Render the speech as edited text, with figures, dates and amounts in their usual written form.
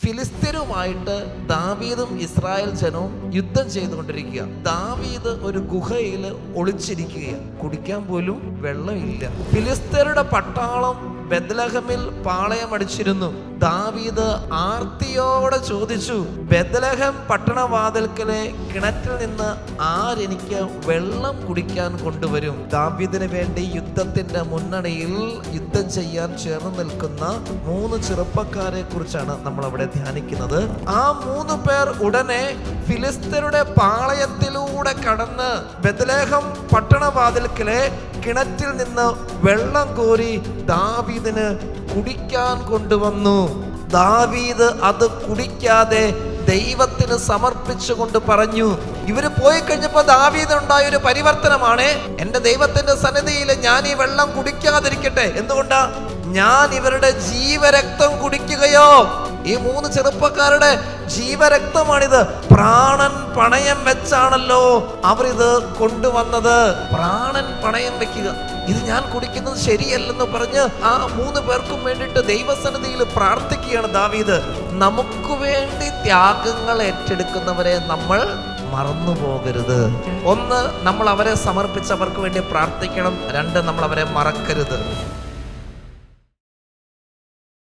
ഫിലിസ്തീനുമായിട്ട് ദാവീദും ഇസ്രായേൽ ജനവും യുദ്ധം ചെയ്തുകൊണ്ടിരിക്കുക. ദാവീദ് ഒരു ഗുഹയിൽ ഒളിച്ചിരിക്കുകയാണ്. കുടിക്കാൻ പോലും വെള്ളമില്ല. ഫിലിസ്തീനയുടെ പട്ടാളം ബെത്ലഹേമിൽ പാളയമടിച്ചിരുന്നു. ദാവീദ് ആർത്തിയോടെ ചോദിച്ചു, ബെത്ലഹേം പട്ടണവാതിൽക്കലെ കിണറ്റിൽ നിന്ന് ആരെനിക്ക് വെള്ളം കുടിക്കാൻ കൊണ്ടുവരും? ദാവീദിന് വേണ്ടി യുദ്ധത്തിന്റെ മുന്നണിയിൽ യുദ്ധം ചെയ്യാൻ ചേർന്ന് നിൽക്കുന്ന 3 ചെറുപ്പക്കാരെ കുറിച്ചാണ് നമ്മൾ അവിടെ ധ്യാനിക്കുന്നത്. ആ 3 പേർ ഉടനെ ഫിലിസ്തീനയുടെ പാളയത്തിലൂടെ കടന്ന് ബെത്ലഹേം പട്ടണവാതിൽക്കലെ കിണറ്റിൽ നിന്ന് വെള്ളം കോരി ദാവീദിന് കുടിക്കാൻ കൊണ്ടുവന്നു. ദാവീദ് അത് കുടിക്കാതെ ദൈവത്തിന് സമർപ്പിച്ചുകൊണ്ട് പറഞ്ഞു. ഇവര് പോയി കഴിഞ്ഞപ്പോ ദാവീദ് ഉണ്ടായ ഒരു പരിവർത്തനമാണ്, എന്റെ ദൈവത്തിന്റെ സന്നിധിയിൽ ഞാൻ ഈ വെള്ളം കുടിക്കാതിരിക്കട്ടെ. എന്തുകൊണ്ടാ? ഞാൻ ഇവരുടെ ജീവരക്തം കുടിക്കുകയോ? ഈ 3 ചെറുപ്പക്കാരുടെ ജീവരക്തമാണിത്. പ്രാണൻ പണയം വെച്ചാണല്ലോ അവരിത് കൊണ്ടുവന്നത്. പ്രാണൻ പണയം വെക്കുക, ഇത് ഞാൻ കുടിക്കുന്നത് ശരിയല്ലെന്ന് പറഞ്ഞ് ആ 3 പേർക്കും വേണ്ടിയിട്ട് ദൈവസന്നിധിയിൽ പ്രാർത്ഥിക്കുകയാണ് ദാവീദ്. നമുക്ക് വേണ്ടി ത്യാഗങ്ങൾ ഏറ്റെടുക്കുന്നവരെ നമ്മൾ മറന്നു പോകരുത്. 1, നമ്മൾ അവരെ സമർപ്പിച്ചവർക്ക് വേണ്ടി പ്രാർത്ഥിക്കണം. 2, നമ്മൾ അവരെ മറക്കരുത്.